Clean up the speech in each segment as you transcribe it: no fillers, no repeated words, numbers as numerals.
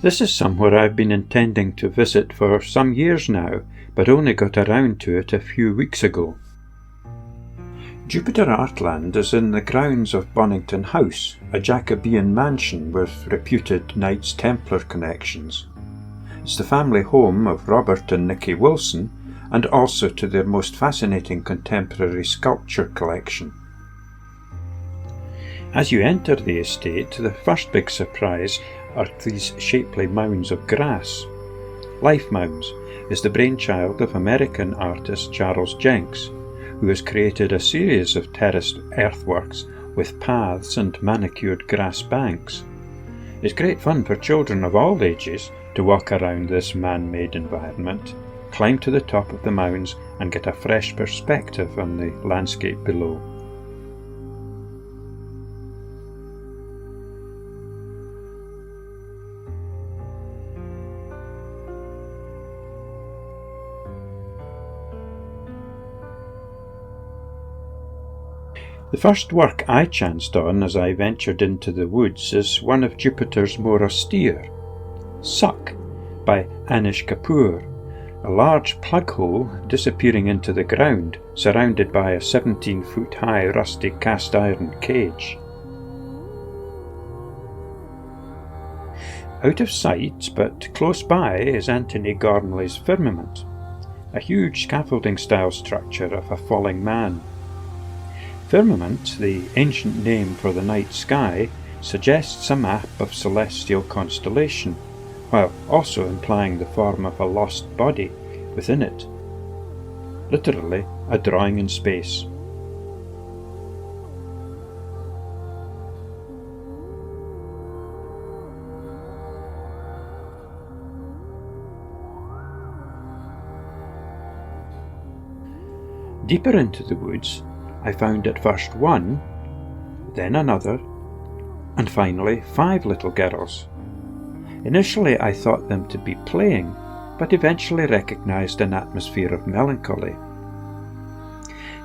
This is somewhere I've been intending to visit for some years now, but only got around to it a few weeks ago. Jupiter Artland is in the grounds of Bonington House, a Jacobean mansion with reputed Knights Templar connections. It's the family home of Robert and Nicky Wilson, and also to their most fascinating contemporary sculpture collection. As you enter the estate, the first big surprise are these shapely mounds of grass. Life Mounds is the brainchild of American artist Charles Jenks, who has created a series of terraced earthworks with paths and manicured grass banks. It's great fun for children of all ages to walk around this man-made environment, climb to the top of the mounds and get a fresh perspective on the landscape below. The first work I chanced on as I ventured into the woods is one of Jupiter's more austere, Suck by Anish Kapoor, a large plug hole disappearing into the ground, surrounded by a 17-foot-high rusty cast-iron cage. Out of sight, but close by, is Anthony Gormley's Firmament, a huge scaffolding-style structure of a falling man. Firmament, the ancient name for the night sky, suggests a map of celestial constellation, while also implying the form of a lost body within it. Literally, a drawing in space. Deeper into the woods, I found at first one, then another, and finally 5 little girls. Initially I thought them to be playing, but eventually recognised an atmosphere of melancholy.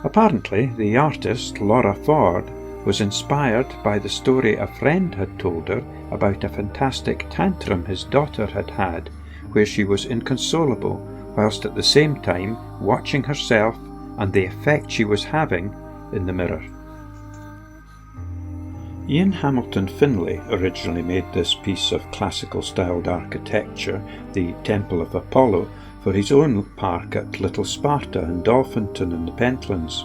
Apparently the artist, Laura Ford, was inspired by the story a friend had told her about a fantastic tantrum his daughter had had, where she was inconsolable, whilst at the same time watching herself and the effect she was having in the mirror. Ian Hamilton Finlay originally made this piece of classical-styled architecture, the Temple of Apollo, for his own park at Little Sparta and Dolphinton in the Pentlands.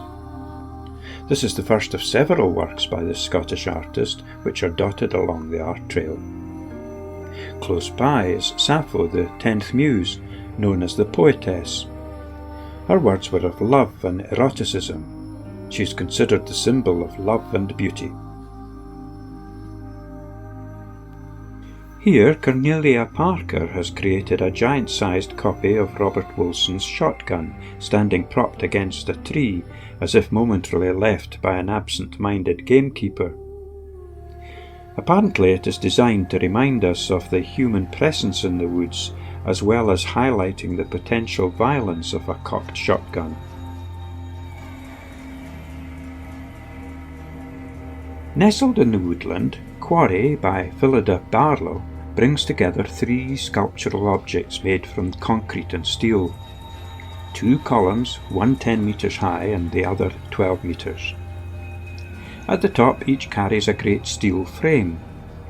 This is the first of several works by this Scottish artist, which are dotted along the art trail. Close by is Sappho, the 10th Muse, known as the Poetess. Her words were of love and eroticism. She is considered the symbol of love and beauty. Here, Cornelia Parker has created a giant-sized copy of Robert Wilson's shotgun, standing propped against a tree, as if momentarily left by an absent-minded gamekeeper. Apparently it is designed to remind us of the human presence in the woods, as well as highlighting the potential violence of a cocked shotgun. Nestled in the woodland, Quarry by Phillida Barlow brings together 3 sculptural objects made from concrete and steel. 2 columns, one 10 metres high and the other 12 metres. At the top each carries a great steel frame,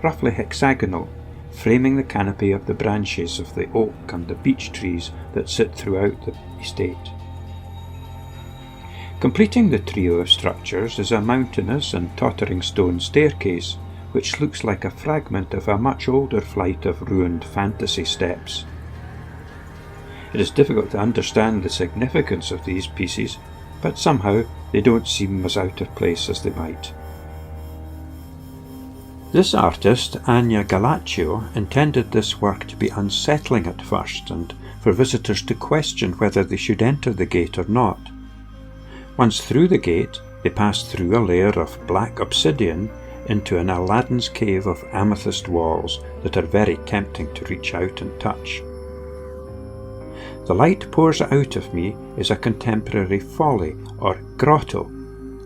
roughly hexagonal, framing the canopy of the branches of the oak and the beech trees that sit throughout the estate. Completing the trio of structures is a mountainous and tottering stone staircase, which looks like a fragment of a much older flight of ruined fantasy steps. It is difficult to understand the significance of these pieces, but somehow they don't seem as out of place as they might. This artist, Anya Galaccio, intended this work to be unsettling at first and for visitors to question whether they should enter the gate or not. Once through the gate, they pass through a layer of black obsidian into an Aladdin's cave of amethyst walls that are very tempting to reach out and touch. The light pours out of me is a contemporary folly or grotto,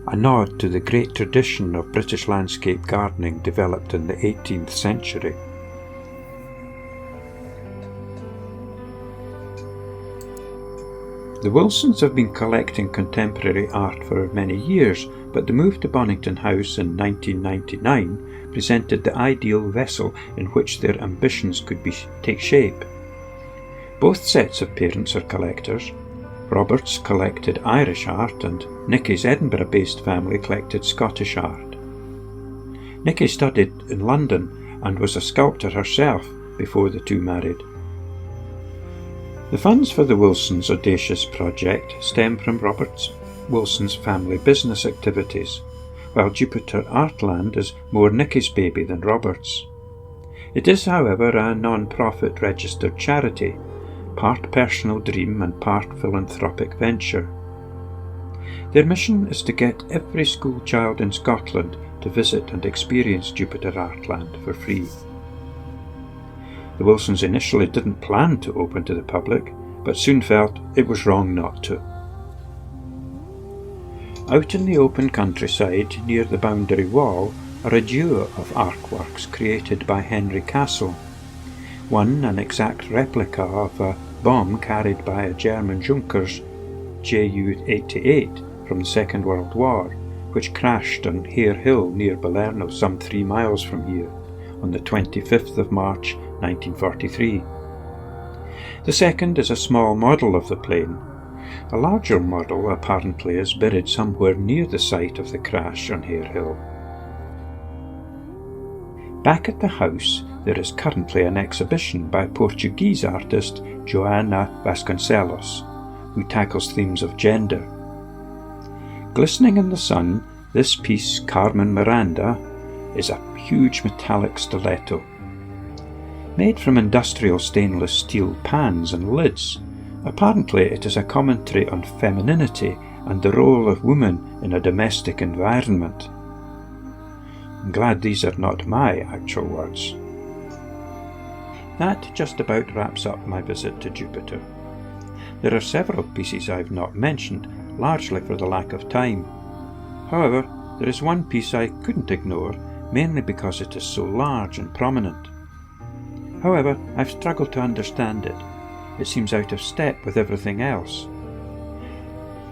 a nod to the great tradition of British landscape gardening developed in the 18th century. The Wilsons have been collecting contemporary art for many years, but the move to Bonington House in 1999 presented the ideal vessel in which their ambitions could take shape. Both sets of parents are collectors. Robert's collected Irish art and Nicky's Edinburgh-based family collected Scottish art. Nicky studied in London and was a sculptor herself before the two married. The funds for the Wilsons' audacious project stem from Robert Wilson's family business activities, while Jupiter Artland is more Nicky's baby than Robert's. It is, however, a non-profit registered charity, part personal dream and part philanthropic venture. Their mission is to get every school child in Scotland to visit and experience Jupiter Artland for free. The Wilsons initially didn't plan to open to the public, but soon felt it was wrong not to. Out in the open countryside near the boundary wall are a duo of artworks created by Henry Castle. One an exact replica of a bomb carried by a German Junkers Ju-88 from the Second World War, which crashed on Hare Hill near Balerno, some 3 miles from here, on the 25th of March 1943. The second is a small model of the plane. A larger model apparently is buried somewhere near the site of the crash on Hare Hill. Back at the house there is currently an exhibition by Portuguese artist Joana Vasconcelos, who tackles themes of gender. Glistening in the sun, this piece, Carmen Miranda, is a huge metallic stiletto. Made from industrial stainless steel pans and lids, apparently it is a commentary on femininity and the role of women in a domestic environment. I'm glad these are not my actual words. That just about wraps up my visit to Jupiter. There are several pieces I've not mentioned, largely for the lack of time. However, there is one piece I couldn't ignore, mainly because it is so large and prominent. However, I've struggled to understand it. It seems out of step with everything else.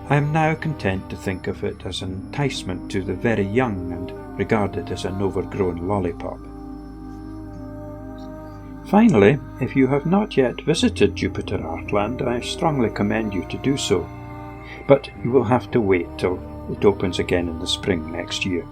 I am now content to think of it as an enticement to the very young and regarded as an overgrown lollipop. Finally, if you have not yet visited Jupiter Artland, I strongly commend you to do so, but you will have to wait till it opens again in the spring next year.